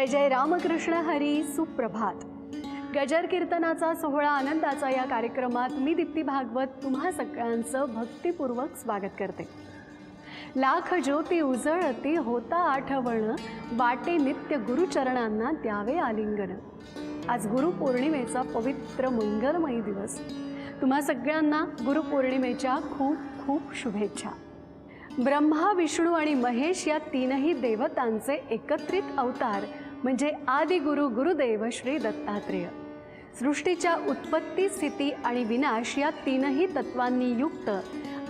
जय जय रामकृष्ण हरी सुप्रभात. गजर कीर्तनाचा सोहळा आनंदाचा या कार्यक्रमात मी दीप्ती भागवत तुम्हा सगळ्यांचं भक्तिपूर्वक स्वागत करते. लाख ज्योती उजळती होता आठवण, वाटे नित्य गुरुचरणांना द्यावे आलिंगन. आज गुरुपौर्णिमेचा पवित्र मंगलमयी दिवस. तुम्हा सगळ्यांना गुरुपौर्णिमेच्या खूप खूप शुभेच्छा. ब्रह्मा, विष्णू आणि महेश या तीनही देवतांचे एकत्रित अवतार म्हणजे आदिगुरु गुरुदेव श्री दत्तात्रेय. सृष्टीच्या उत्पत्ती, स्थिती आणि विनाश या तीनही तत्वांनी युक्त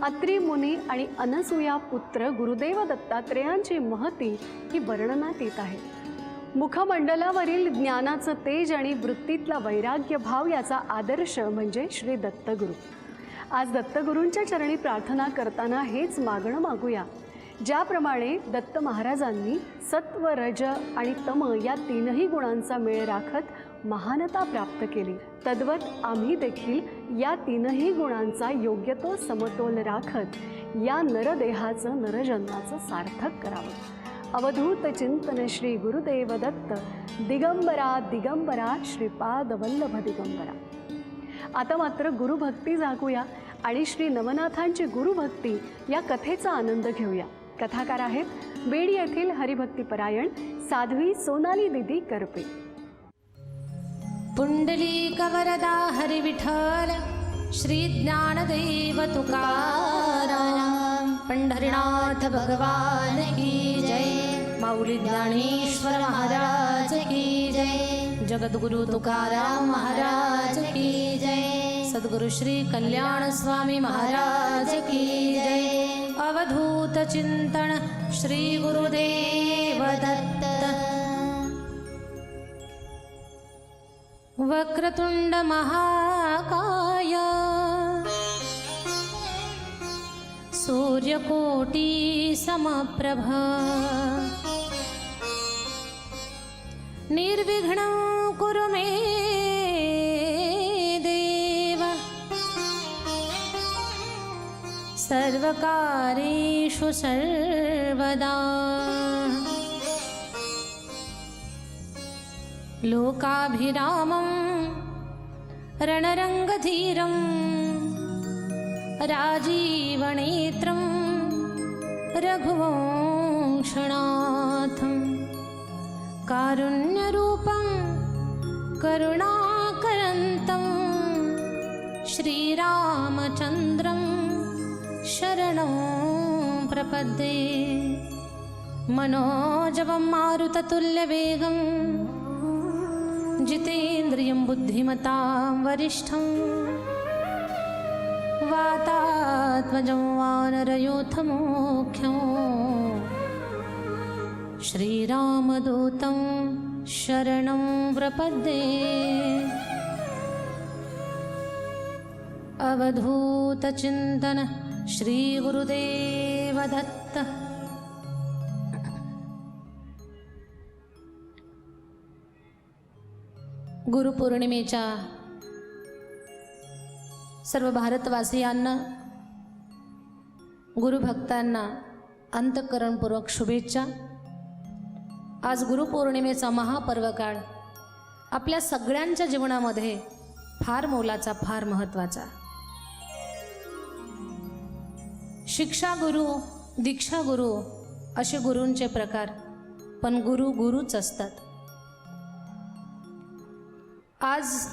अत्री मुनी आणि अनसूया पुत्र गुरुदेव दत्तात्रेयांची महती ही वर्णनात येत आहे. मुखमंडलावरील ज्ञानाचं तेज आणि वृत्तीतला वैराग्य भाव याचा आदर्श म्हणजे श्री दत्तगुरु. आज दत्तगुरूंच्या चरणी प्रार्थना करताना हेच मागणं मागूया. ज्याप्रमाणे दत्त महाराजांनी सत्व, रज आणि तम या तीनही गुणांचा मेळ राखत महानता प्राप्त केली, तद्वत आम्ही देखील या तीनही गुणांचा योग्य तो समतोल राखत या नरदेहाचं नरजन्माचं सार्थक करावं. अवधूत चिंतन श्री गुरुदेव दत्त दिगंबरा दिगंबरा श्रीपाद वल्लभ दिगंबरा. आता मात्र गुरुभक्ती जागूया आणि श्री नवनाथांची गुरुभक्ती या कथेचा आनंद घेऊया. कथाकार आहेत बीड येथील हरिभक्तीपरायण साध्वी सोनाली दीदी करपे. पुंडलिक वरदा हरि विठ्ठल श्री ज्ञानदेव तुकाराम. पंढरीनाथ भगवान की जय. माऊली ज्ञानेश्वर महाराज की जय. जगद्गुरु तुकाराम महाराज की जय. सद्गुरु श्री कल्याण स्वामी महाराज की जय. अवधूत चिंतन श्री गुरुदेव दत्त. वक्रतुंड महाकाय सूर्यकोटि समप्रभ निर्विघ्नं कुरु मे देव. सर्वकार्येषु सर्वदा. लोकाभिरामं रणरङ्गधीरं राजीवनेत्रं रघुवंशनाथं. कारुण्यरूपं करुणाकरन्तं श्रीरामचन्द्रं शरणं प्रपद्ये. मनोजवं मारुततुल्यवेगं जितेन्द्रियं बुद्धिमतां वरिष्ठं. वातात्मजं वानरयूथमुख्यं श्रीरामदूतं शरणं प्रपद्ये. अवधूतचिंतन श्री गुरुदेव दत्त. गुरुपौर्णिमेच्या सर्व भारतवासियांना, गुरुभक्तांना अंतःकरणपूर्वक शुभेच्छा. आज गुरुपौर्णिमेचा महापर्व काळ आपल्या सगळ्यांच्या जीवनामध्ये फार मोलाचा, फार महत्त्वाचा. शिक्षा गुरु, दीक्षा गुरु असे गुरूंचे प्रकार, पण गुरु गुरुच असतात. आज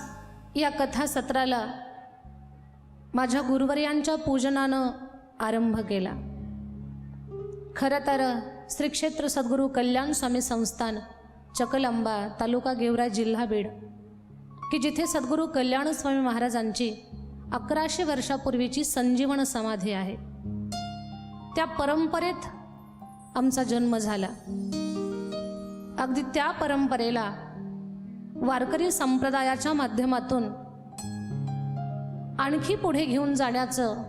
या कथासत्राला माझ्या गुरुवर्यांच्या पूजनानं आरंभ केला. खरं तर श्री क्षेत्र सद्गुरू कल्याण स्वामी संस्थान, चकलंबा, तालुका गेवराई, जिल्हा बीड, की जिथे सद्गुरू कल्याण स्वामी महाराजांची 1100 वर्षापूर्वीची संजीवन समाधी आहे, त्या परंपरेत आमचा जन्म झाला. अगदी त्या परंपरेला वारकरी संप्रदायाच्या माध्यमातून आणखी पुढे घेऊन जाण्याचं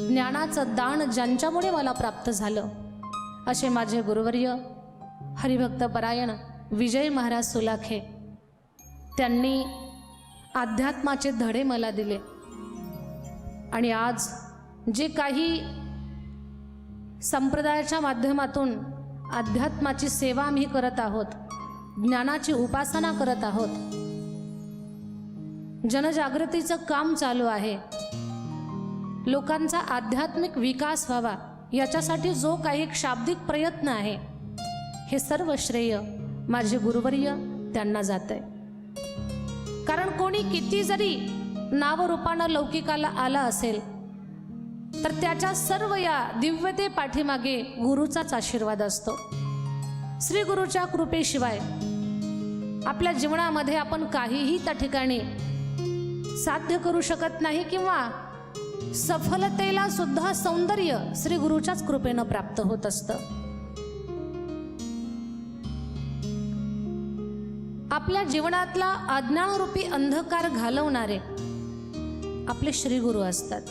ज्ञानाचं दान ज्यांच्यामुळे मला प्राप्त झालं असे माझे गुरुवर्य हरिभक्तपरायण विजय महाराज सुलाखे. त्यांनी अध्यात्माचे धडे मला दिले आणि आज जे काही संप्रदायाच्या माध्यमातून अध्यात्माची सेवा आम्ही करत आहोत ज्ञानाची उपासना करत आहोत, जनजागृतीचं काम चालू आहे, लोकांचा आध्यात्मिक विकास व्हावा याच्यासाठी जो काही शाब्दिक प्रयत्न आहे, हे सर्व श्रेय माझे गुरुवर्य त्यांना जातंय. कारण कोणी किती जरी नावरूपानं लौकिकाला आला असेल तर त्याच्या सर्व या दिव्यते पाठीमागे गुरुचाच आशीर्वाद असतो. श्री गुरुच्या कृपेशिवाय आपल्या जीवनामध्ये आपण काहीही त्या ठिकाणी साध्य करू शकत नाही, किंवा सफलतेला सुद्धा सौंदर्य श्री गुरुच्याच कृपेनं प्राप्त होत असतं. आपल्या जीवनातला अज्ञानरूपी अंधकार घालवणारे आपले श्री गुरु असतात.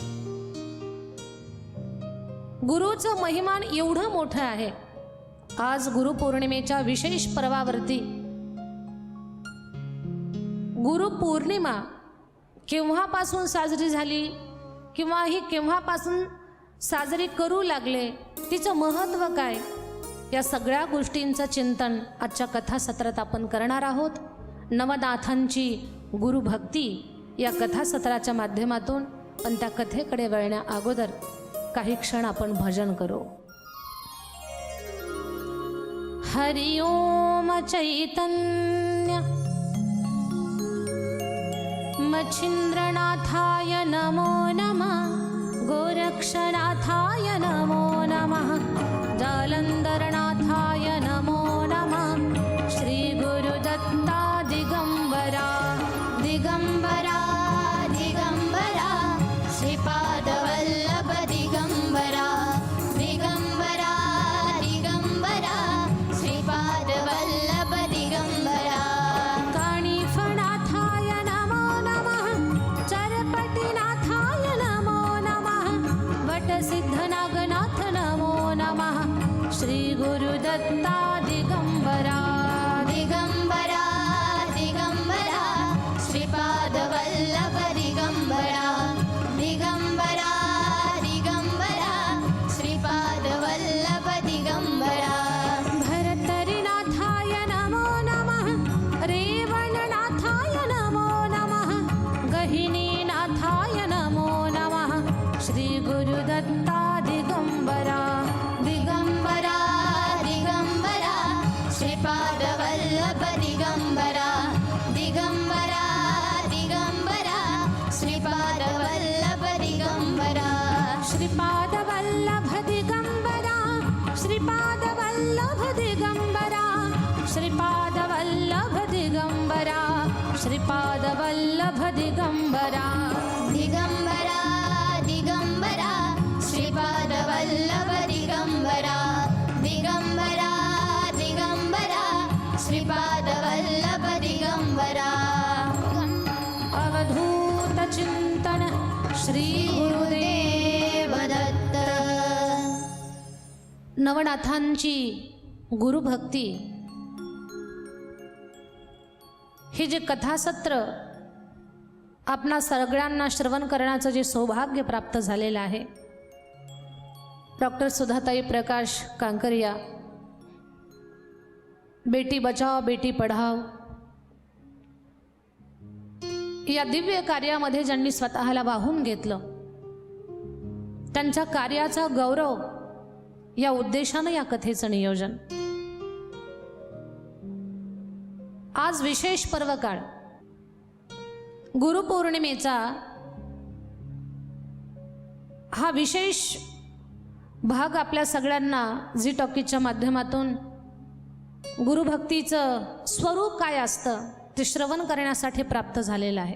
गुरुचं महिमान एवढं मोठं आहे. आज गुरुपौर्णिमेच्या विशेष पर्वावरती गुरुपौर्णिमा केव्हापासून साजरी झाली किंवा ही केव्हापासून साजरी करू लागले, तिचं महत्त्व काय, या सगळ्या गोष्टींचं चिंतन आजच्या कथासत्रात आपण करणार आहोत. नवनाथांची गुरुभक्ती या कथासत्राच्या माध्यमातून. पण त्या कथेकडे वळण्या अगोदर काही क्षण आपण भजन करू. हरि ओम चैतन्य मच्छिंद्रनाथाय नमो नमः, गोरक्षनाथाय नमो नमः, जालंधरनाथाय नमो नमः, श्री गुरुदत्ता दिगंबरा दिगंबरा दिगंबरा, श्रीपादवल्लभ दिगंबरा दिगंबरा दिगंबरा, श्रीपादवल्लभ दिगंबरा. काणीफनाथाय नमो नमः, चरपटिनाथाय नमो नमः, वटसिद्धनागनाथ नमो नमः, श्री गुरुदत्ता दिगंबरा दिगंबरा दिगंबरा, श्रीपादवल्लभ दिगंबरा दिगंबरा दिगंबरा, श्रीपादवल्लभ दिगंबरा. भरतरिनाथाय नमो नमः, रेवणनाथाय नमो नमः, गहिनीनाथाय नमो नमः, श्री गुरुदत्ता दिगंबरा दिगंबरा दिगंबरा, श्रीपादवल्लभ दिगंबरा दिगंबरा दिगंबरा, श्रीपादवल्लभ दिगंबरा. श्रीपादवल्लभ दिगंबरा, श्रीपादवल्लभ दिगंबरा, श्रीपादवल्लभ दिगंबरा, श्रीपादवल्लभ दिगंबरा दिगंबरा दिगंबरा, श्रीपादवल्लभ दिगंबरा दिगंबरा दिगंबरा, श्रीपादवल्लभ दिगंबरा. अवधूत चिंतन श्री गुरुदेव दत्त. नवनाथांची गुरुभक्ती हे जे कथासत्र आपणा सगळ्यांना श्रवण करण्याचं जे सौभाग्य प्राप्त झालेलं आहे, डॉक्टर सुधाताई प्रकाश कांकरिया, बेटी बचाओ बेटी पढाओ या दिव्य कार्यामध्ये ज्यांनी स्वतःला वाहून घेतलं, त्यांच्या कार्याचा गौरव या उद्देशानं या कथेचं नियोजन. आज विशेष पर्वकाळ गुरुपौर्णिमेचा हा विशेष भाग आपल्या सगळ्यांना झी टॉकीजच्या माध्यमातून गुरुभक्तीचं स्वरूप काय असतं ते श्रवण करण्यासाठी प्राप्त झालेलं आहे.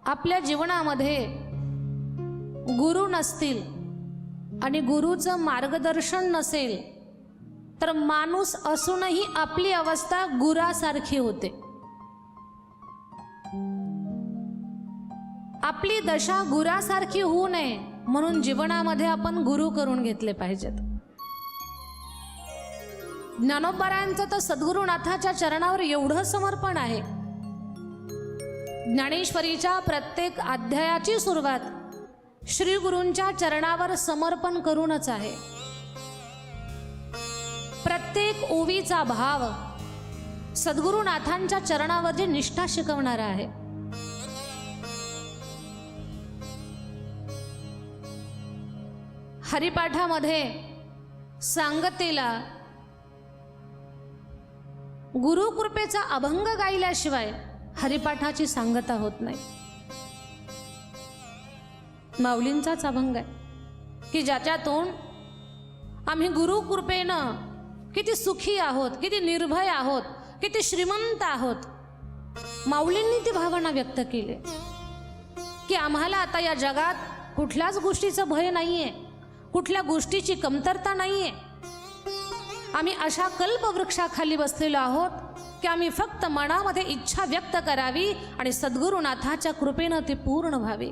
आपल्या जीवनामध्ये गुरु नसतील आणि गुरुचं मार्गदर्शन नसेल तर माणूस असूनही आपली अवस्था गुरासारखी होते. आपली दशा गुरासारखी होऊ नये म्हणून जीवनामध्ये आपण गुरु करून घेतले पाहिजेत. ज्ञानोबारायांचं तर सद्गुरुनाथाच्या चरणावर एवढं समर्पण आहे. ज्ञानेश्वरीच्या प्रत्येक अध्यायाची सुरुवात श्री गुरूंच्या चरणावर समर्पण करूनच आहे. प्रत्येक ओवीचा भाव सद्गुरुनाथांच्या चरणावर जी निष्ठा शिकवणारा आहे. हरिपाठामध्ये सांगतेला गुरुकृपेचा अभंग गायल्याशिवाय हरिपाठाची सांगता होत नाही. माऊलींचाच अभंग आहे की ज्याच्यातून आम्ही गुरुकृपेनं किती सुखी आहोत, किती निर्भय आहोत, किती श्रीमंत आहोत. माऊलींनी ती भावना व्यक्त केली की आम्हाला आता या जगात कुठल्याच गोष्टीचं भय नाहीये, कुठल्या गोष्टीची कमतरता नाहीये. आम्ही अशा कल्पवृक्षाखाली बसलेलो आहोत की आम्ही फक्त मनामध्ये इच्छा व्यक्त करावी आणि सद्गुरुनाथाच्या कृपेनं ती पूर्ण व्हावी.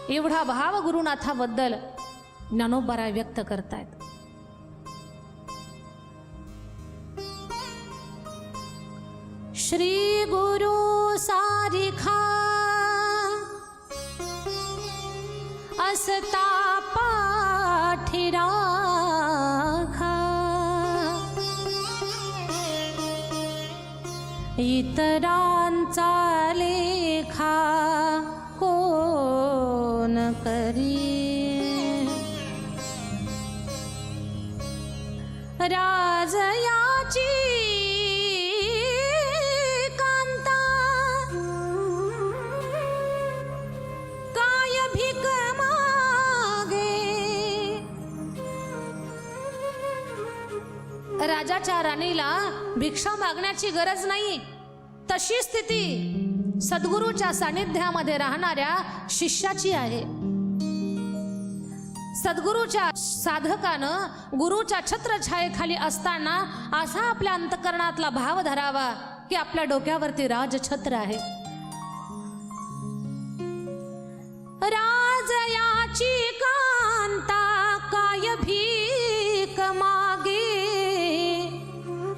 एवढा भाव गुरुनाथाबद्दल ज्ञानोबा व्यक्त करतायत. श्री गुरु सारिखा असता पाठी राखा, इतरांचा लेखा कोण करी. राजयाची कांता काय भीक मागे. राजाच्या राणीला भिक्षा मागण्याची गरज नाही. तशी स्थिती सद्गुरूच्या सानिध्यामध्ये राहणाऱ्या शिष्याची आहे. सद्गुरूच्या साधकानं गुरुच्या छत्रछायेखाली असताना असा आपल्या अंतकरणातला भाव धरावा की आपल्या डोक्यावरती राजछत्र आहे. राजयाची कांता काय भीक मागे,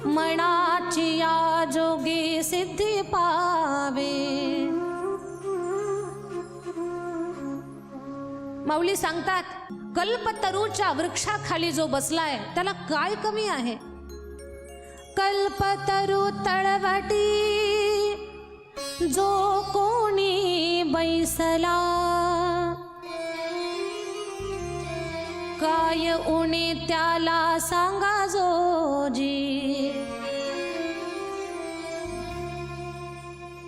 मनाची या जोगी सिद्धी पावे. माऊली सांगतात कल्पतरूच्या वृक्षाखाली जो बसलाय त्याला काय कमी आहे. कल्पतरू तळवटी जो कोणी बैसला, काय उणे त्याला सांगा जोजी.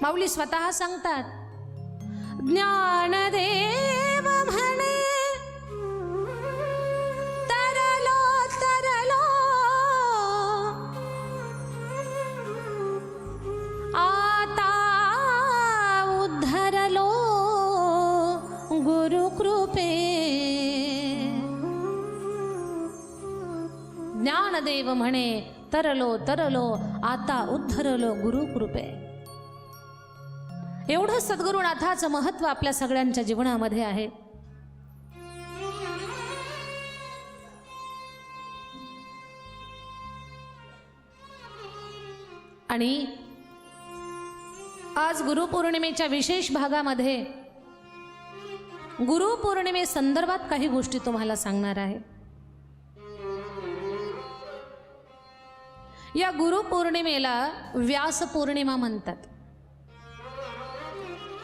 माऊली स्वतः सांगतात ज्ञानदेव म्हणे तरलो तरलो, आता उद्धरलो गुरुकृपे. ज्ञानदेव म्हणे तरलो तरलो, आता उद्धरलो गुरुकृपे. एवढं सद्गुरुनाथाचं महत्व आपल्या सगळ्यांच्या जीवनामध्ये आहे. आणि आज गुरुपौर्णिमेच्या विशेष भागामध्ये गुरुपौर्णिमे संदर्भात काही गोष्टी तुम्हाला सांगणार आहे. या गुरुपौर्णिमेला व्यास पौर्णिमा म्हणतात.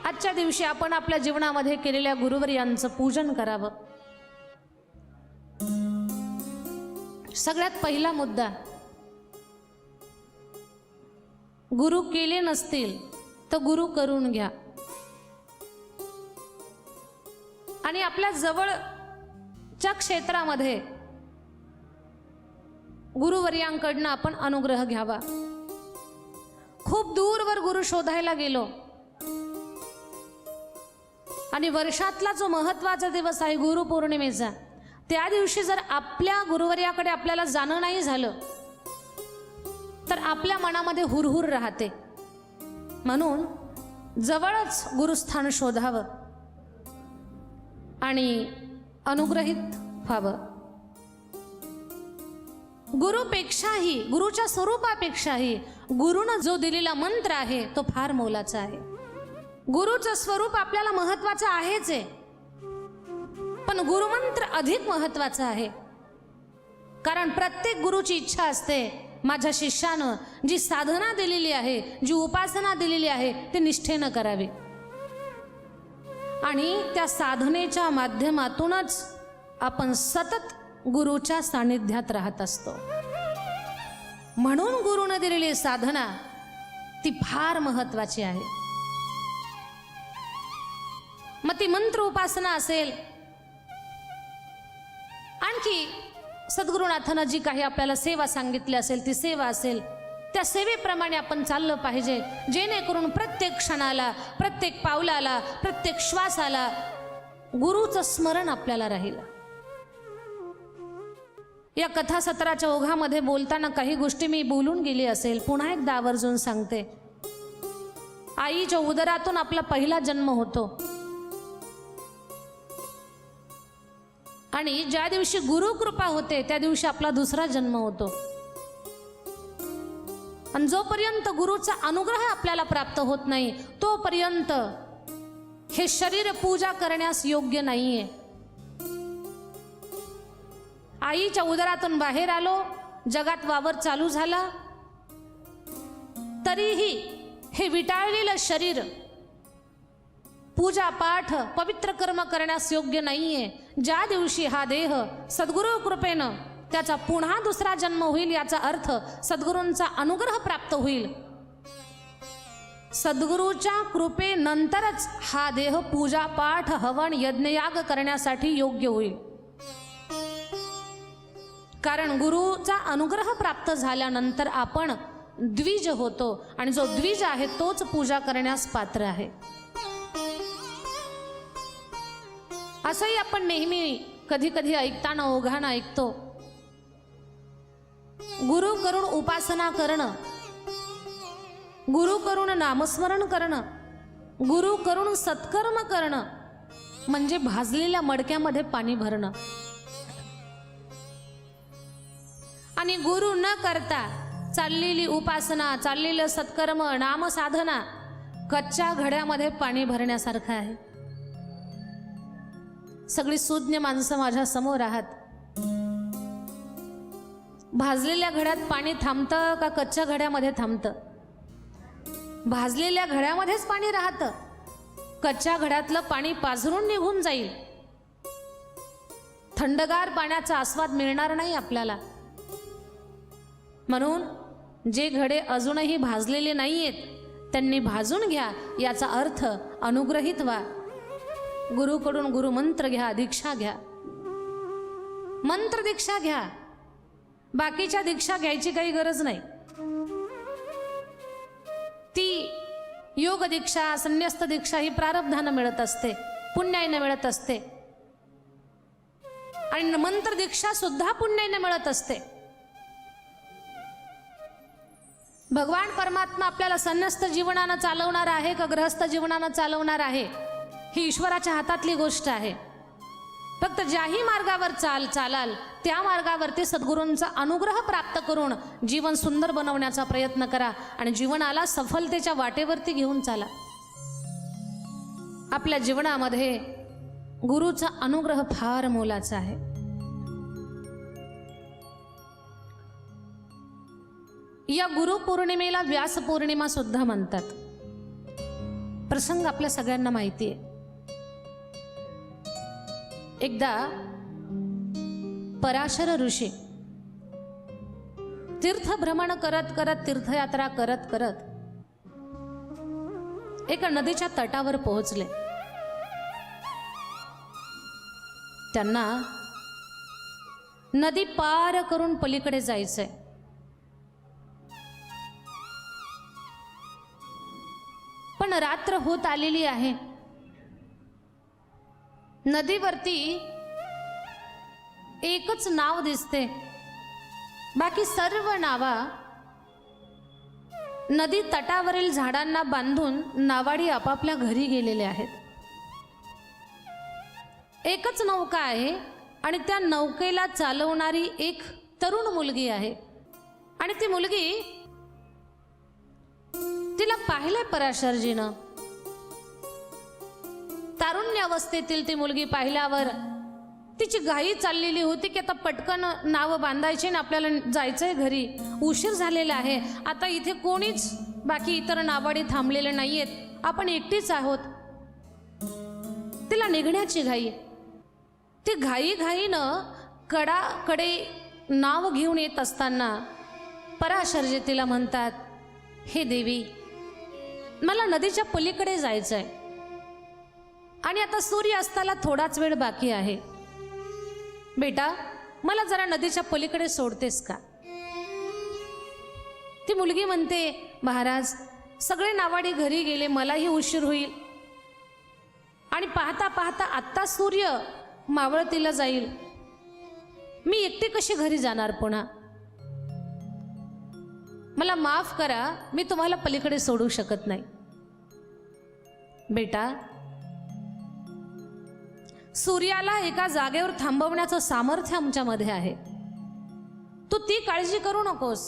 आजच्या दिवशी आपण आपल्या जीवनामध्ये केलेल्या गुरुवर्यांचं पूजन करावं. सगळ्यात पहिला मुद्दा, गुरु केले नसतील तर गुरु करून घ्या. आणि आपल्या जवळच्या क्षेत्रामध्ये गुरुवर्यांकडनं आपण अनुग्रह घ्यावा. खूप दूरवर गुरु शोधायला गेलो आणि वर्षातला जो महत्त्वाचा दिवस आहे गुरुपौर्णिमेचा, त्या दिवशी जर आपल्या गुरुवर्याकडे आपल्याला जाणं नाही झालं तर आपल्या मनामध्ये हुरहुर राहते. म्हणून जवळच गुरुस्थान शोधावं आणि अनुग्रहित व्हावं. गुरुपेक्षाही, गुरुच्या स्वरूपापेक्षाही गुरुनं जो दिलेला मंत्र आहे तो फार मोलाचा आहे. गुरुचं स्वरूप आपल्याला महत्वाचं आहेच आहे, पण गुरुमंत्र अधिक महत्वाचा आहे. कारण प्रत्येक गुरुची इच्छा असते माझ्या शिष्यानं जी साधना दिलेली आहे, जी उपासना दिलेली आहे, ते निष्ठेनं करावी. आणि त्या साधनेच्या माध्यमातूनच आपण सतत गुरुच्या सानिध्यात राहत असतो. म्हणून गुरुने दिलेली साधना ती फार महत्वाची आहे. मग ती मंत्र उपासना असेल, आणखी सद्गुरुनाथानं जी काही आपल्याला सेवा सांगितली असेल ती सेवा असेल, त्या सेवेप्रमाणे आपण चाललं पाहिजे, जेणेकरून प्रत्येक क्षणाला, प्रत्येक पावलाला, प्रत्येक श्वासाला गुरुचं स्मरण आपल्याला राहील. या कथासत्राच्या ओघामध्ये बोलताना काही गोष्टी मी बोलून गेली असेल, पुन्हा एकदा आवर्जून सांगते. आईच्या उदरातून आपला पहिला जन्म होतो आणि ज्या दिवशी गुरुकृपा होते त्या दिवशी आपला दुसरा जन्म होतो. आणि जोपर्यंत गुरुचा अनुग्रह आपल्याला प्राप्त होत नाही तोपर्यंत हे शरीर पूजा करण्यास योग्य नाहीये. आईच्या उदरातून बाहेर आलो, जगात वावर चालू झाला, तरीही हे विटाळलेलं शरीर पूजा पाठ पवित्र कर्म करण्यास योग्य नाहीये. ज्या दिवशी हा देह सद्गुरु कृपेनं त्याचा पुन्हा दुसरा जन्म होईल, याचा अर्थ सद्गुरूंचा अनुग्रह प्राप्त होईल. सद्गुरूच्या कृपेनंतरच हा देह पूजा पाठ हवन यज्ञयाग करण्यासाठी योग्य होईल. कारण गुरुचा अनुग्रह प्राप्त झाल्यानंतर आपण द्विज होतो आणि जो द्विज आहे तोच पूजा करण्यास पात्र आहे. असंही आपण नेहमी कधी कधी ऐकताना ओघानं ऐकतो, गुरु करून उपासना करणं, गुरु करून नामस्मरण करणं, गुरु करून सत्कर्म करणं म्हणजे भाजलेल्या मडक्यामध्ये पाणी भरणं. आणि गुरु न करता चाललेली उपासना, चाललेलं सत्कर्म, नामसाधना कच्च्या घड्यामध्ये पाणी भरण्यासारखं आहे. सगळी सुज्ञ माणसं माझ्या समोर आहात. भाजलेल्या घड्यात पाणी थांबतं का कच्च्या घड्यामध्ये थांबतं? भाजलेल्या घड्यामध्येच पाणी राहतं. कच्च्या घड्यातलं पाणी पाझरून निघून जाईल. थंडगार पाण्याचा आस्वाद मिळणार नाही आपल्याला. म्हणून जे घडे अजूनही भाजलेले नाहीयेत त्यांनी भाजून घ्या, याचा अर्थ अनुग्रहित व्हा. गुरुकडून गुरुमंत्र घ्या, दीक्षा घ्या, मंत्र दीक्षा घ्या. बाकीच्या दीक्षा घ्यायची काही गरज नाही. ती योग दीक्षा, संन्यस्त दीक्षा ही प्रारब्धानं मिळत असते, पुण्याने मिळत असते. आणि मंत्र दीक्षा सुद्धा पुण्याने मिळत असते. भगवान परमात्मा आपल्याला संन्यस्त जीवनानं चालवणार आहे का गृहस्थ जीवनानं चालवणार आहे ही ईश्वराच्या हातातली गोष्ट आहे. फक्त ज्याही मार्गावर चालाल त्या मार्गावरती सद्गुरूंचा अनुग्रह प्राप्त करून जीवन सुंदर बनवण्याचा प्रयत्न करा आणि जीवनाला सफलतेच्या वाटेवरती घेऊन चाला. आपल्या जीवनामध्ये गुरुचा अनुग्रह फार मोलाचा आहे. या गुरुपौर्णिमेला व्यास पौर्णिमा सुद्धा म्हणतात. प्रसंग आपल्या सगळ्यांना माहिती आहे. एकदा पराशर ऋषी तीर्थभ्रमण करत करत, तीर्थयात्रा करत करत एका नदीच्या तटावर पोहोचले. त्यांना नदी पार करून पलीकडे जायचंय. पण रात्र होत आलेली आहे. नदीवरती एकच नाव दिसते, बाकी सर्व नावा नदी तटावरील झाडांना बांधून नावाडी आपापल्या घरी गेलेले आहेत. एकच नौका आहे आणि त्या नौकेला चालवणारी एक तरुण मुलगी आहे. आणि ती मुलगी, तिला पाहिले पराशरजीनं. तारुण्य अवस्थेतील ती मुलगी पाहिल्यावर तिची घाई चाललेली होती की आता पटकन नावं बांधायची आणि आपल्याला जायचंय घरी, उशीर झालेला आहे. आता इथे कोणीच बाकी इतर नावाडी थांबलेले नाहीयेत, आपण एकटीच आहोत. तिला निघण्याची घाई. ती घाईनं कडाकडे नाव घेऊन येत असताना पराशरजी तिला म्हणतात, हे देवी, मला नदीच्या पलीकडे जायचंय आणि आता सूर्यास्ताला थोडाच वेळ बाकी आहे. बेटा, मला जरा नदीच्या पलीकडे सोडतेस का? ती मुलगी म्हणते, महाराज, सगळे नावाडी घरी गेले, मलाही उशीर होईल आणि पाहता पाहता आत्ता सूर्य मावळतीला जाईल. मी एकटी कशी घरी जाणार पुन्हा? मला माफ करा, मी तुम्हाला पलीकडे सोडू शकत नाही. बेटा, सूर्याला एका जागेवर थांबवण्याचं सामर्थ्य आमच्यामध्ये आहे. तू ती काळजी करू नकोस.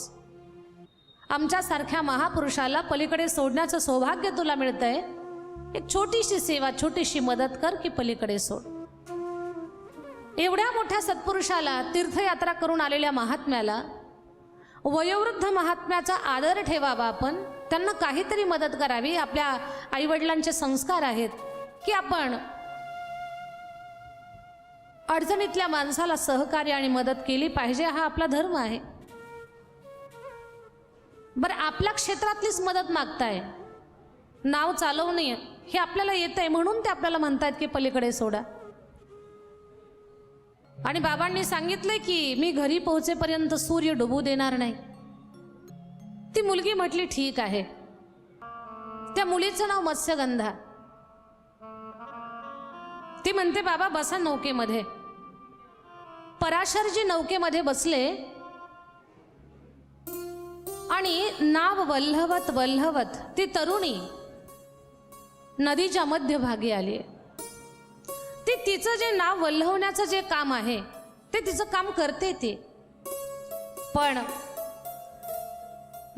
आमच्यासारख्या महापुरुषाला पलीकडे सोडण्याचं सौभाग्य तुला मिळतंय. एक छोटीशी सेवा, छोटीशी मदत कर की पलीकडे सोड. एवढ्या मोठ्या सत्पुरुषाला, तीर्थयात्रा करून आलेल्या महात्म्याला, वयोवृद्ध महात्म्याचा आदर ठेवावा. आपण त्यांना काहीतरी मदत करावी. आपल्या आईवडिलांचे संस्कार आहेत की आपण अडचणीतल्या माणसाला सहकार्य आणि मदत केली पाहिजे, हा आपला धर्म आहे. बरं, आपल्या क्षेत्रातलीच मदत मागताय, नाव चालवू नये हे आपल्याला येतंय म्हणून ते आपल्याला म्हणतायत की पलीकडे सोडा. आणि बाबांनी सांगितलंय की मी घरी पोहोचेपर्यंत सूर्य डुबू देणार नाही. ती मुलगी म्हटली, ठीक आहे. त्या मुलीचं नाव मत्स्यगंधा. ती म्हणते, बाबा बसा नौकेमध्ये. पराशरजी नौकेमध्ये बसले आणि नाव वल्हवत वल्हवत ती तरुणी नदीच्या मध्यभागी आली. ती तिचं जे नाव वल्हवण्याचं जे काम आहे ते तिचं काम करते ती. पण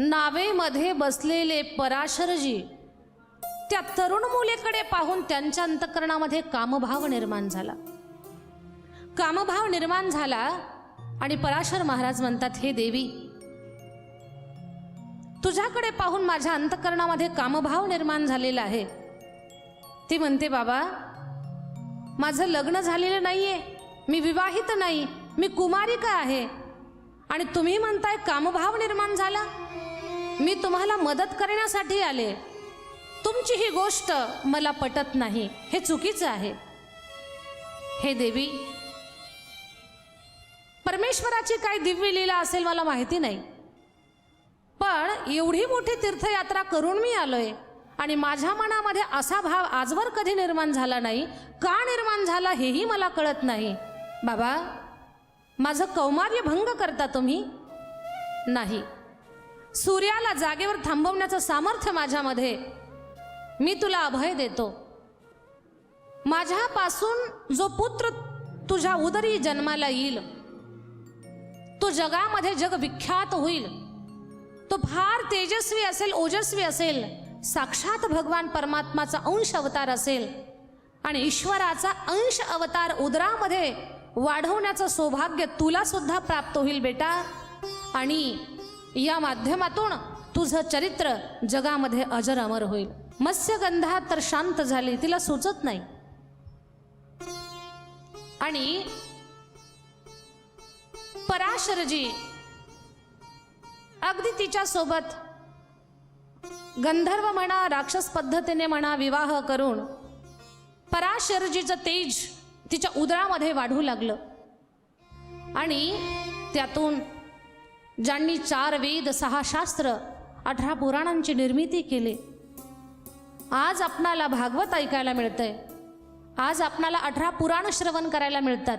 नावेमध्ये बसलेले पराशरजी त्या तरुण मुलीकडे पाहून त्यांच्या अंतःकरणामध्ये कामभाव निर्माण झाला. कामभाव निर्माण झाला आणि पराशर महाराज म्हणतात, हे देवी, तुझ्याकडे पाहून माझ्या अंतःकरणामध्ये कामभाव निर्माण झालेला आहे. ती म्हणते, बाबा, माझं लग्न झालेलं नाहीये, मी विवाहित नाही, मी कुमारिका आहे आणि तुम्ही म्हणताय कामभाव निर्माण झाला. मी तुम्हाला मदत करण्यासाठी आले. तुमची ही गोष्ट मला पटत नाही, हे चुकीचं आहे. हे देवी, परमेश्वराची काय दिव्य लीला असेल मला माहिती नाही, पण एवढी मोठी तीर्थयात्रा करून मी आलोय आणि माझ्या मनामध्ये असा भाव आजवर कधी निर्माण झाला नाही. का निर्माण झाला हेही मला कळत नाही. बाबा, माझं कौमार्य भंग करता तुम्ही? नाही. सूर्याला जागेवर थांबवण्याचं सामर्थ्य माझ्यामध्ये, मी तुला अभय देतो. माझ्यापासून जो पुत्र तुझ्या उदरी जन्माला येईल, तो जगामध्ये जगविख्यात होईल. तो फार तेजस्वी असेल, ओजस्वी असेल, साक्षात भगवान परमात्माचा अंश अवतार असेल आणि ईश्वराचा अंश अवतार उदरामध्ये वाढवण्याचं सौभाग्य तुला सुद्धा प्राप्त होईल बेटा. आणि या माध्यमातून तुझं चरित्र जगामध्ये अजर अमर होईल. मत्स्यगंधा तर शांत झाली, तिला सुचत नाही. आणि पराशरजी अगदी तिच्या सोबत गंधर्व म्हणा, राक्षस पद्धतीने म्हणा, विवाह करून पराशरजीचं तेज तिच्या उदरामध्ये वाढू लागलं. आणि त्यातून ज्यांनी 4 वेद, 6 शास्त्र, 18 पुराणांची निर्मिती केली. आज आपणाला भागवत ऐकायला मिळतंय, आज आपणाला 18 पुराण श्रवण करायला मिळतात.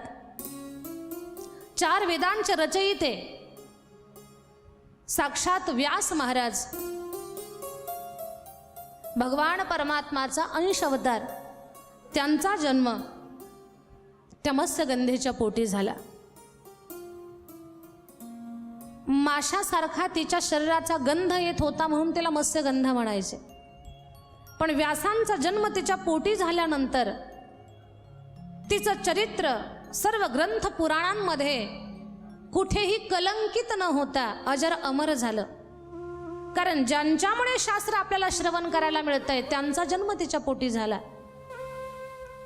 4 वेदांचे रचयिते साक्षात व्यास महाराज, भगवान परमात्माचा अंश अवतार, त्यांचा जन्म त्या मत्स्यगंधेच्या पोटी झाला. माशासारखा तिच्या शरीराचा गंध येत होता म्हणून तिला मत्स्यगंधा म्हणायचे. पण व्यासांचा जन्म तिच्या पोटी झाल्यानंतर तिचं चरित्र सर्व ग्रंथ पुराणांमध्ये कुठेही कलंकित न होता अजर अमर झालं. कारण ज्यांच्यामुळे शास्त्र आपल्याला श्रवण करायला मिळतंय त्यांचा जन्म तिच्या पोटी झाला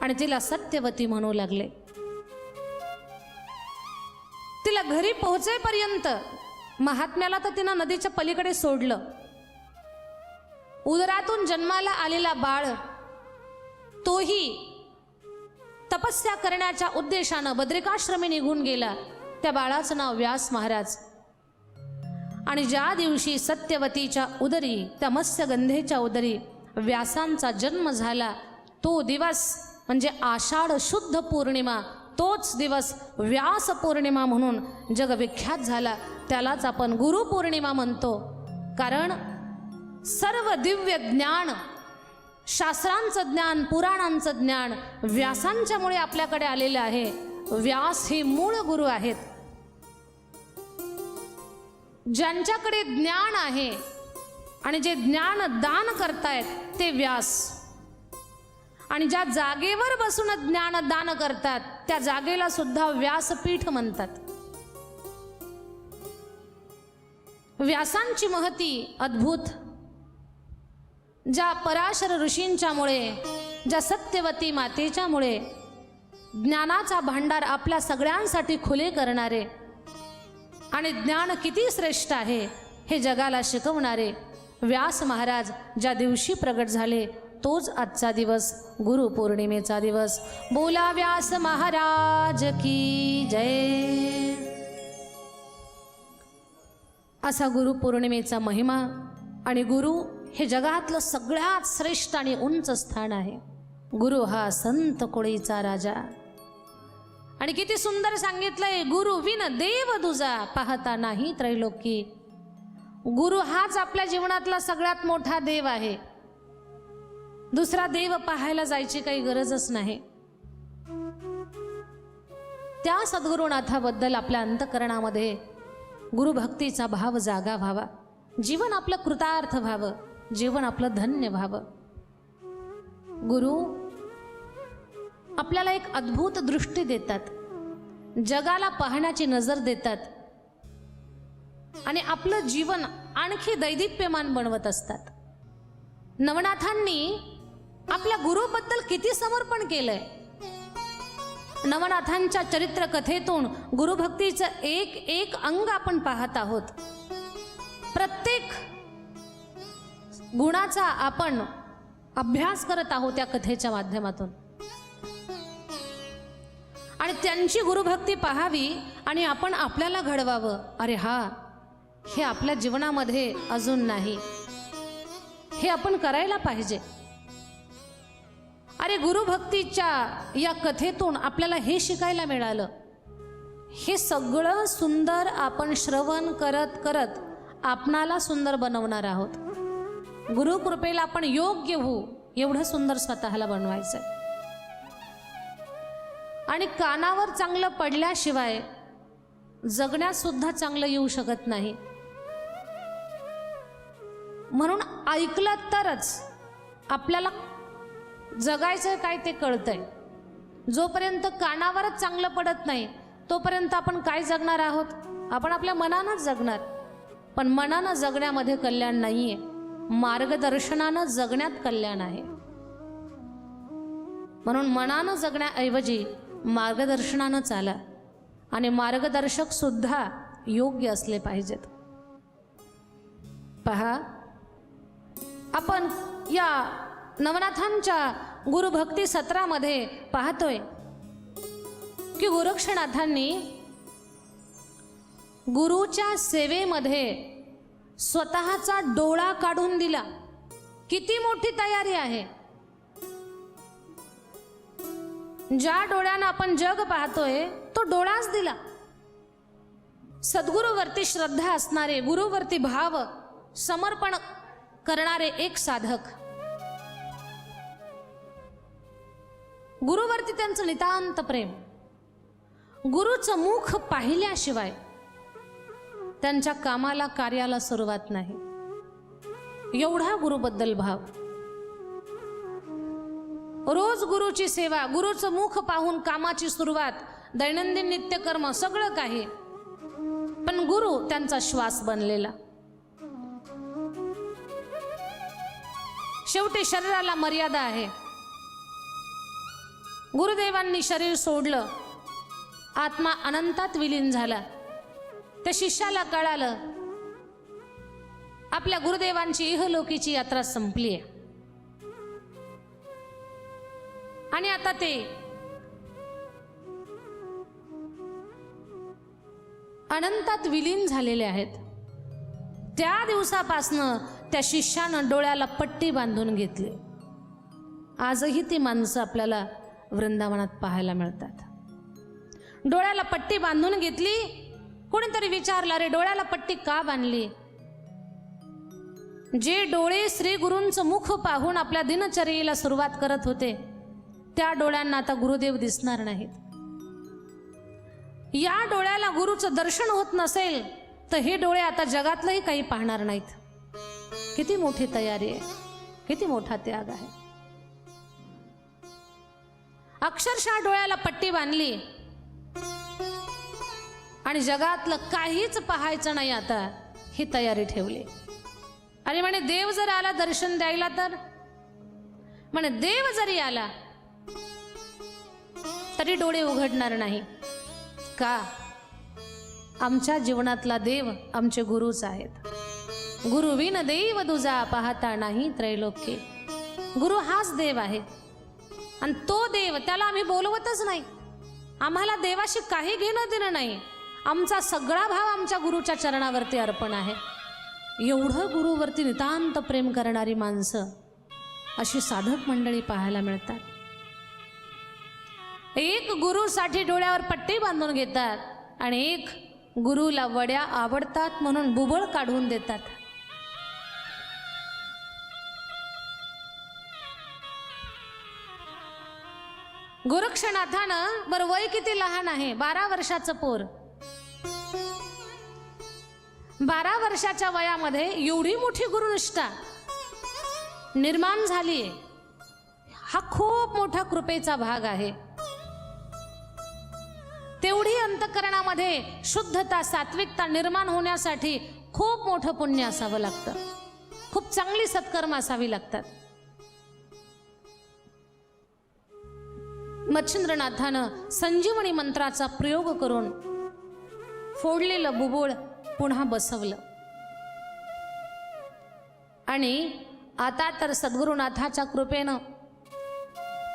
आणि तिला सत्यवती म्हणू लागले. तिला घरी पोहोचेपर्यंत महात्म्याला तर तिनं नदीच्या पलीकडे सोडलं. उदरातून जन्माला आलेला बाळ तोही तपस्या करण्याच्या उद्देशानं बद्रिकाश्रमी निघून गेला. त्या बाळाचं नाव व्यास महाराज. आणि ज्या दिवशी सत्यवतीच्या उदरी, त्या मत्स्यगंधेच्या उदरी व्यासांचा जन्म झाला तो दिवस म्हणजे आषाढ शुद्ध पौर्णिमा, तोच दिवस व्यास पौर्णिमा म्हणून जगविख्यात झाला. त्यालाच आपण गुरुपौर्णिमा म्हणतो. कारण सर्व दिव्य ज्ञान, शास्त्रांचं ज्ञान, पुराणांचं ज्ञान व्यासांच्यामुळे आपल्याकडे आलेलं आहे. व्यास हे मूळ गुरु आहेत. ज्यांच्याकडे ज्ञान आहे आणि जे ज्ञान दान करतायत ते व्यास. आणि ज्या जागेवर बसून ज्ञान दान करतात त्या जागेला सुद्धा व्यासपीठ म्हणतात. व्यासांची महती अद्भुत. ज्या पराशर ऋषींच्यामुळे, ज्या सत्यवती मातेच्यामुळे ज्ञानाचा भांडार आपल्या सगळ्यांसाठी खुले करणारे आणि ज्ञान किती श्रेष्ठ आहे हे जगाला शिकवणारे व्यास महाराज ज्या दिवशी प्रगट झाले तोच आजचा दिवस, गुरुपौर्णिमेचा दिवस. बोला व्यास महाराज की जय. असा गुरुपौर्णिमेचा महिमा. आणि गुरु हे जगातलं सगळ्यात श्रेष्ठ आणि उंच स्थान आहे. गुरु हा संत कोळीचा राजा. आणि किती सुंदर सांगितलंय, गुरु विन देव दुजा पाहता नाही त्रैलोकी. गुरु हाच आपल्या जीवनातला सगळ्यात मोठा देव आहे. दुसरा देव पाहायला जायची काही गरजच नाही. त्या सद्गुरुनाथाबद्दल आपल्या अंतःकरणामध्ये गुरुभक्तीचा भाव जागा व्हावा. जीवन आपलं कृतार्थ व्हावं, जीवन आपलं धन्य व्हावं. गुरु आपल्याला एक अद्भुत दृष्टी देतात, जगाला पाहण्याची नजर देतात आणि आपलं जीवन आणखी दैदिप्यमान बनवत असतात. नवनाथांनी आपल्या गुरुबद्दल किती समर्पण केलंय. नवनाथांच्या चरित्र कथेतून गुरुभक्तीचं एक एक अंग आपण पाहत आहोत. प्रत्येक गुणाचा आपण अभ्यास करत आहोत त्या कथेच्या माध्यमातून. आणि त्यांची गुरुभक्ती पाहावी आणि आपण आपल्याला घडवावं. अरे हा, हे आपल्या जीवनामध्ये अजून नाही, हे आपण करायला पाहिजे. अरे गुरुभक्तीच्या या कथेतून आपल्याला हे शिकायला मिळालं. हे सगळं सुंदर आपण श्रवण करत करत आपणाला सुंदर बनवणार आहोत. गुरुकृपेला आपण योग्य होऊ एवढं सुंदर स्वतःला बनवायचं. आणि कानावर चांगलं पडल्याशिवाय जगण्यात सुद्धा चांगलं येऊ शकत नाही. म्हणून ऐकलं तरच आपल्याला जगायचं काय ते कळतंय. जोपर्यंत कानावरच चांगलं पडत नाही तोपर्यंत आपण काय जगणार आहोत? आपण आपल्या मनानंच जगणार. पण मनानं जगण्यामध्ये कल्याण नाहीये, मार्गदर्शनानं जगण्यात कल्याण आहे. म्हणून मनानं जगण्याऐवजी मार्गदर्शनानं चाला. आणि मार्गदर्शक सुद्धा योग्य असले पाहिजेत. पहा, आपण या नवनाथांच्या गुरुभक्ती सत्रामध्ये पाहतोय की गोरक्षनाथांनी गुरुच्या सेवेमध्ये स्वतःचा डोळा काढून दिला. किती मोठी तयारी आहे. ज्या डोळ्यानं आपण जग पाहतोय तो डोळाच दिला. सद्गुरूवरती श्रद्धा असणारे, गुरुवरती भाव समर्पण करणारे एक साधक, गुरुवरती त्यांचं नितांत प्रेम, गुरुचं मुख पाहिल्याशिवाय त्यांच्या कामाला कार्याला सुरुवात नाही. एवढा गुरुबद्दल भाव. रोज गुरुची सेवा, गुरुचं मुख पाहून कामाची सुरुवात, दैनंदिन नित्यकर्म सगळं काही, पण गुरु त्यांचा श्वास बनलेला. शेवटी शरीराला मर्यादा आहे. गुरुदेवांनी शरीर सोडलं, आत्मा अनंतात विलीन झाला. त्या शिष्याला कळालं आपल्या गुरुदेवांची इहलोकीची यात्रा संपली आहे आणि आता ते अनंतात विलीन झालेले आहेत. त्या दिवसापासनं त्या शिष्यानं डोळ्याला पट्टी बांधून घेतली. आजही ती माणसं आपल्याला वृंदावनात पाहायला मिळतात. डोळ्याला पट्टी बांधून घेतली. कोणीतरी विचारलं, अरे डोळ्याला पट्टी का बांधली? जे डोळे श्री गुरूंचं मुख पाहून आपल्या दिनचर्येला सुरुवात करत होते, त्या डोळ्यांना आता गुरुदेव दिसणार नाहीत. या डोळ्याला गुरुचं दर्शन होत नसेल तर हे डोळे आता जगातलंही काही पाहणार नाहीत. किती मोठी तयारी आहे, किती मोठा त्याग आहे. अक्षरशः डोळ्याला पट्टी बांधली आणि जगातलं काहीच पाहायचं नाही आता, ही तयारी ठेवली. आणि म्हणे देव जर आला दर्शन द्यायला तर, म्हणे देव जरी आला तरी डोळे उघडणार नाही. का? आमच्या जीवनातला देव आमचे गुरुच आहेत. गुरुविन देव दुजा पाहता नाही त्रैलोक्ये. गुरु हाच देव आहे आणि तो देव, त्याला आम्ही बोलवतच नाही. आम्हाला देवाशी काही घेणं देणं नाही. आमचा सगळा भाव आमच्या गुरुच्या चरणावरती अर्पण आहे. एवढं गुरुवरती नितांत प्रेम करणारी माणसं, अशी साधक मंडळी पाहायला मिळतात. एक गुरुसाठी डोळ्यावर पट्टी बांधून घेतात आणि एक गुरुला वड्या आवडतात म्हणून बुबळ काढून देतात. गोरक्षनाथानं, बरं वय किती लहान आहे, 12 वर्षाचं पोर. 12 वर्षाच्या वयामध्ये एवढी मोठी गुरुनिष्ठा निर्माण झाली. हा खूप मोठा कृपेचा भाग आहे. तेवढी अंतःकरणामध्ये शुद्धता, सात्विकता निर्माण होण्यासाठी खूप मोठं पुण्य असावं लागतं, खूप चांगली सत्कर्म असावी लागतात. मच्छिंद्रनाथानं संजीवनी मंत्राचा प्रयोग करून फोडलेलं बुबुळ पुन्हा बसवलं आणि आता तर सद्गुरुनाथाच्या कृपेनं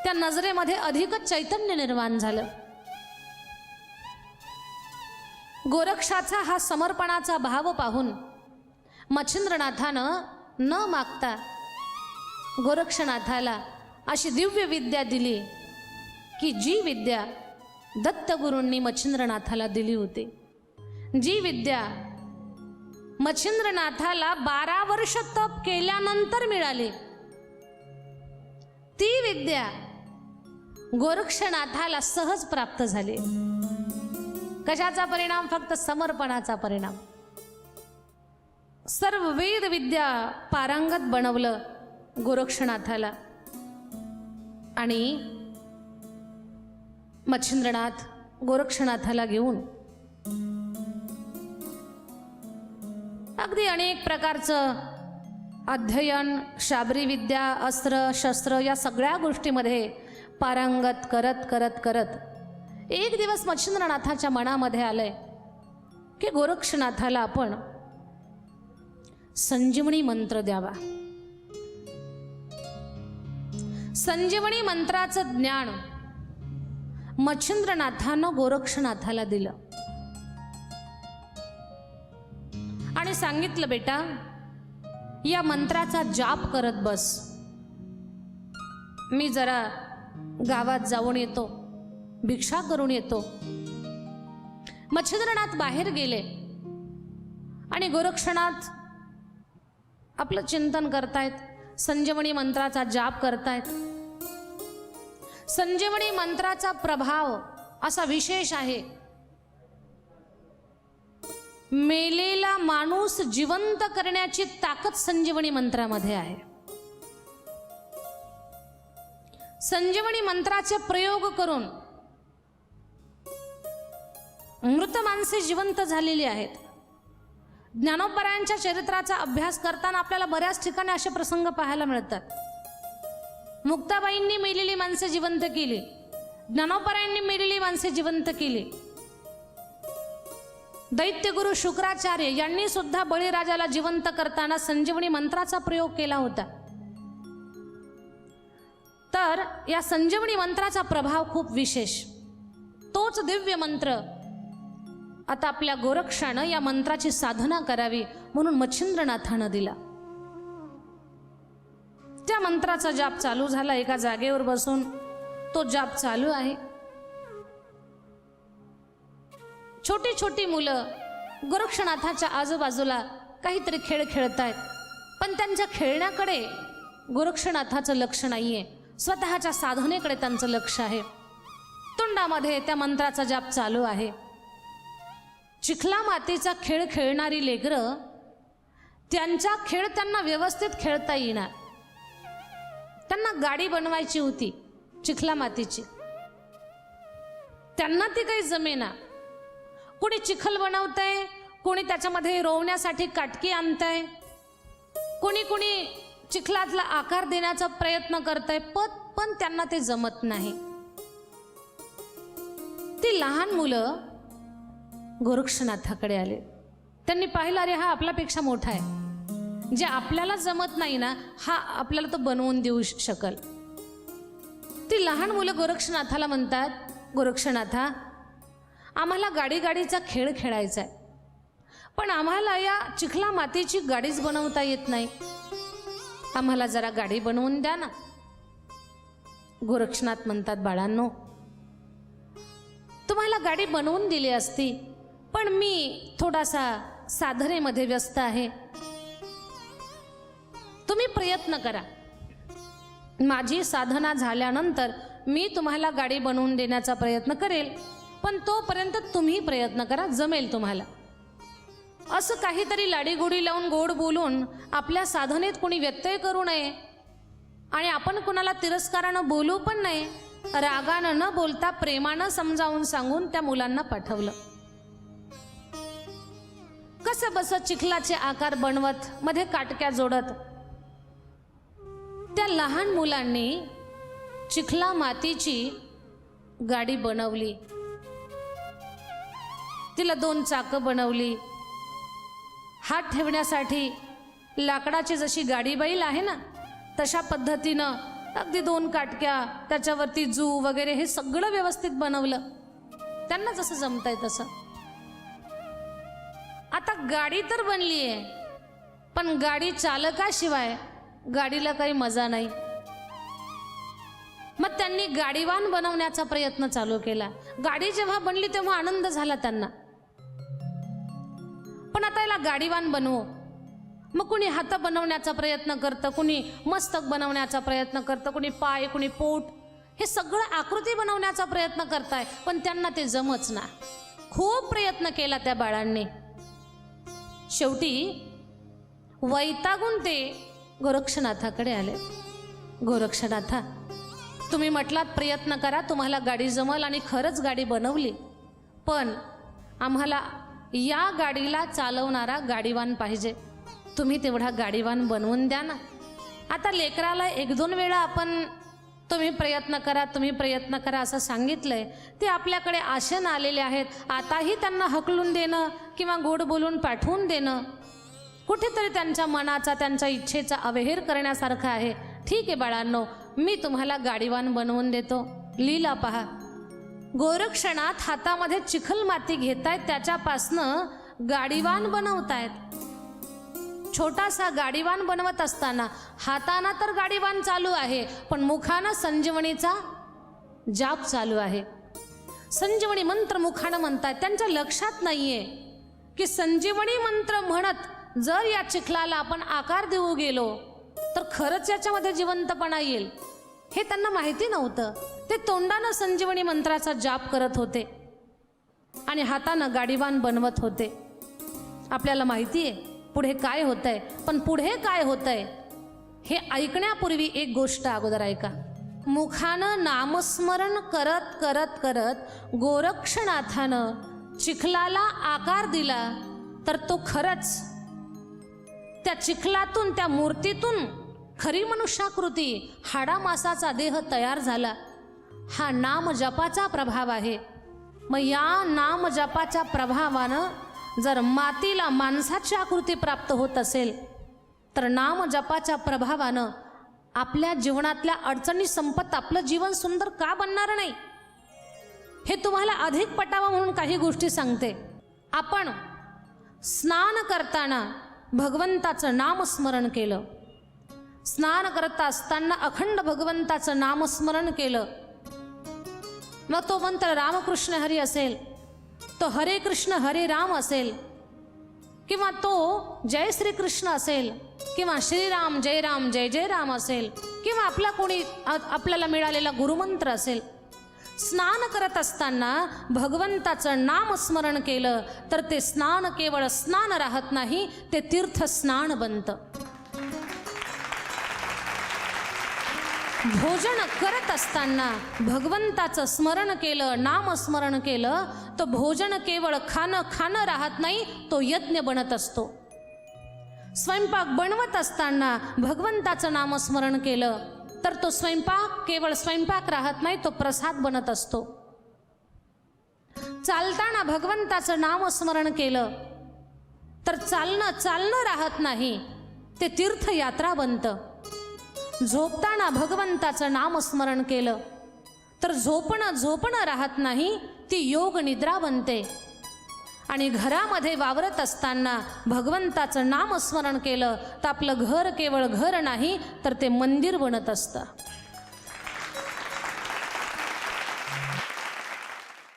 त्या नजरेमध्ये अधिकच चैतन्य निर्माण झालं. गोरक्षाचा हा समर्पणाचा भाव पाहून मच्छिंद्रनाथानं न मागता गोरक्षनाथाला अशी दिव्य विद्या दिली की जी विद्या दत्तगुरूंनी मच्छिंद्रनाथाला दिली होती, जी विद्या मच्छिंद्रनाथाला 12 वर्ष तप केल्यानंतर मिळाली, ती विद्या गोरक्षनाथाला सहज प्राप्त झाली. कशाचा परिणाम? फक्त समर्पणाचा परिणाम. सर्व वेद विद्या पारंगत बनवलं गोरक्षनाथाला आणि मच्छिंद्रनाथ गोरक्षनाथाला घेऊन अगदी अनेक प्रकारचं अध्ययन, शाबरी विद्या, अस्त्र शस्त्र या सगळ्या गोष्टीमध्ये पारंगत करत करत करत एक दिवस मच्छिंद्रनाथाच्या मनामध्ये आलंय की गोरक्षनाथाला आपण संजीवनी मंत्र द्यावा. संजीवनी मंत्राचं ज्ञान मच्छिंद्रनाथानं गोरक्षनाथाला दिलं आणि सांगितलं, बेटा या मंत्राचा जाप करत बस. मी जरा गावात जाऊन येतो, भिक्षा करून येतो. मच्छिंद्रनाथ बाहेर गेले आणि गोरक्षनाथ आपलं चिंतन करतायत, संजीवनी मंत्राचा जाप करतायत. संजीवनी मंत्राचा प्रभाव असा विशेष आहे, मेलेला माणूस जिवंत करण्याची ताकद संजीवनी मंत्रामध्ये आहे. संजीवनी मंत्राचे प्रयोग करून मृत माणसे जिवंत झालेली आहेत. ज्ञानोबरायांच्या चरित्राचा अभ्यास करताना आपल्याला बऱ्याच ठिकाणी असे प्रसंग पाहायला मिळतात. मुक्ताबाईंनी मेलेली माणसे जिवंत केली, ज्ञानोबरायांनी मेलेली माणसे जिवंत केली. दैत्यगुरु शुक्राचार्य यांनी सुद्धा बळीराजाला जिवंत करताना संजीवनी मंत्राचा प्रयोग केला होता. तर या संजीवनी मंत्राचा प्रभाव खूप विशेष. तोच दिव्य मंत्र आता आपल्या गोरक्षानं या मंत्राची साधना करावी म्हणून मच्छिंद्रनाथानं दिला. त्या मंत्राचा जाप चालू झाला. एका जागेवर बसून तो जाप चालू आहे. छोटी छोटी मुलं गोरक्षनाथाच्या आजूबाजूला काहीतरी खेळ खेळतायत, पण त्यांच्या खेळण्याकडे गोरक्षनाथाचं लक्ष नाहीये, स्वतःच्या साधनेकडे त्यांचं लक्ष आहे. तोंडामध्ये त्या मंत्राचा जाप चालू आहे. चिखला मातीचा खेळ खेळणारी लेकरं, त्यांचा खेळ त्यांना व्यवस्थित खेळता येणार. त्यांना गाडी बनवायची होती चिखला मातीची, त्यांना ती काही जमेना. कोणी चिखल बनवतंय, कोणी त्याच्यामध्ये रोवण्यासाठी काटकी आणतंय, कोणी कोणी चिखलातला आकार देण्याचा प्रयत्न करतंय, पण त्यांना ते जमत नाही. ती लहान मुलं गोरक्षनाथाकडे आले. त्यांनी पाहिलं, अरे हा आपल्यापेक्षा मोठा आहे, जे आपल्याला जमत नाही ना, हा आपल्याला तो बनवून देऊ शकल. ती लहान मुलं गोरक्षनाथाला म्हणतात, गोरक्षनाथा, आम्हाला गाडीचा खेळ खेळायचा आहे, पण आम्हाला या चिखला मातीची गाडीच बनवता येत नाही, आम्हाला जरा गाडी बनवून द्या ना. गोरक्षनाथ म्हणतात, बाळांनो, तुम्हाला गाडी बनवून दिली असती, पण मी थोडासा साधनेमध्ये व्यस्त आहे. तुम्ही प्रयत्न करा, माझी साधना झाल्यानंतर मी तुम्हाला गाडी बनवून देण्याचा प्रयत्न करेल, पण तोपर्यंत तुम्ही प्रयत्न करा, जमेल तुम्हाला. असं काहीतरी लाडीगोडी लावून गोड बोलून आपल्या साधनेत कोणी व्यत्यय करू नये आणि आपण कोणाला तिरस्कारानं बोलू पण नाही. रागानं न बोलता प्रेमानं समजावून सांगून त्या मुलांना पाठवलं. कसं बस चिखलाचे आकार बनवत, मध्ये काटक्या जोडत त्या लहान मुलांनी चिखला मातीची गाडी बनवली. तिला 2 चाकं बनवली. हात ठेवण्यासाठी लाकडाची जशी गाडी बैल आहे ना, तशा पद्धतीनं अगदी 2 काटक्या, त्याच्यावरती जू वगैरे हे सगळं व्यवस्थित बनवलं, त्यांना जसं जमतंय तसं. आता गाडी तर बनली आहे, पण गाडी चालकाशिवाय गाडीला काही मजा नाही. मग त्यांनी गाडीवान बनवण्याचा प्रयत्न चालू केला. गाडी जेव्हा बनली तेव्हा आनंद झाला त्यांना, पण आता याला गाडीवान बनवू. मग कुणी हात बनवण्याचा प्रयत्न करतं, कुणी मस्तक बनवण्याचा प्रयत्न करतं, कुणी पाय, कुणी पोट, हे सगळं आकृती बनवण्याचा प्रयत्न करताय, पण त्यांना ते जमच ना. खूप प्रयत्न केला त्या बाळांनी. शेवटी वैतागून ते गोरक्षनाथाकडे आले. गोरक्षनाथा, तुम्ही म्हटलात प्रयत्न करा, तुम्हाला गाडी जमल, आणि खरंच गाडी बनवली, पण आम्हाला या गाडीला चालवणारा गाडीवान पाहिजे. तुम्ही तेवढा गाडीवान बनवून द्या ना. आता लेकराला 1-2 वेळा आपण तुम्ही प्रयत्न करा, तुम्ही प्रयत्न करा असं सांगितलंय. ते आपल्याकडे आशेनं आलेले आहेत. आताही त्यांना हकलून देणं किंवा गोड बोलून पाठवून देणं कुठेतरी त्यांच्या मनाचा, त्यांच्या इच्छेचा अवहेर करण्यासारखं आहे. ठीक आहे बाळांनो, मी तुम्हाला गाडीवान बनवून देतो. लीला पहा, गोरक्षनाथ हातामध्ये चिखल माती घेतायत, त्याच्यापासनं गाडीवान बनवतायत. छोटासा गाडीवान बनवत असताना हाताना तर गाडीवान चालू आहे, पण मुखानं संजीवनीचा जाप चालू आहे. संजीवनी मंत्र मुखानं म्हणतात. त्यांच्या लक्षात नाहीये की संजीवनी मंत्र म्हणत जर या चिखलाला आपण आकार देऊ गेलो तर खरंच याच्यामध्ये जिवंतपणा येईल, हे त्यांना माहिती नव्हतं. ते तोंडानं संजीवनी मंत्राचा जाप करत होते आणि हातानं गाडीवान बनवत होते. आपल्याला माहिती आहे पुढे काय होतंय, पण पुढे काय होतंय हे ऐकण्यापूर्वी एक गोष्ट अगोदर ऐका. मुखानं नामस्मरण करत करत करत गोरक्षनाथानं चिखलाला आकार दिला तर तो खरंच त्या चिखलातून, त्या मूर्तीतून खरी मनुष्याकृती, हाडामासाचा देह तयार झाला. हा नाम जपाचा प्रभाव आहे. मग या नाम जपाच्या प्रभावानं जर मातीला माणसाची आकृती प्राप्त होत असेल तर नाम जपाच्या प्रभावानं आपल्या जीवनातल्या अडचणी संपत आपलं जीवन सुंदर का बनणार नाही? हे तुम्हाला अधिक पटावं म्हणून काही गोष्टी सांगते. आपण स्नान करताना भगवंताचं नामस्मरण केलं, स्नान करत असताना अखंड भगवंताचं नामस्मरण केलं, मग तो मंत्र रामकृष्ण हरी असेल, तो हरे कृष्ण हरे राम असेल, किंवा तो जय श्री कृष्ण असेल, किंवा श्रीराम जय राम जय जय राम असेल, किंवा आपल्याला मिळालेला गुरुमंत्र असेल. स्नान करत असताना भगवंताचं नामस्मरण केलं तर ते स्नान केवळ स्नान राहत नाही, ते तीर्थ स्नान बनतं. भोजन करत असताना भगवंताचं स्मरण केलं, नामस्मरण केलं, तर भोजन केवळ खाणं राहत नाही, तो यज्ञ बनत असतो. स्वयंपाक बनवत असताना भगवंताचं नामस्मरण केलं तर तो स्वयंपाक केवळ स्वयंपाक राहत नाही, तो प्रसाद बनत असतो. चालताना भगवंताचं नामस्मरण केलं तर चालणं राहत नाही, ते तीर्थयात्रा बनतं. झोपताना भगवंताचं नामस्मरण केलं तर झोपणं राहत नाही, ती योग निद्रा बनते. आणि घरामध्ये वावरत असताना भगवंताचं नामस्मरण केलं तर आपलं घर केवळ घर नाही, तर ते मंदिर बनत असतं.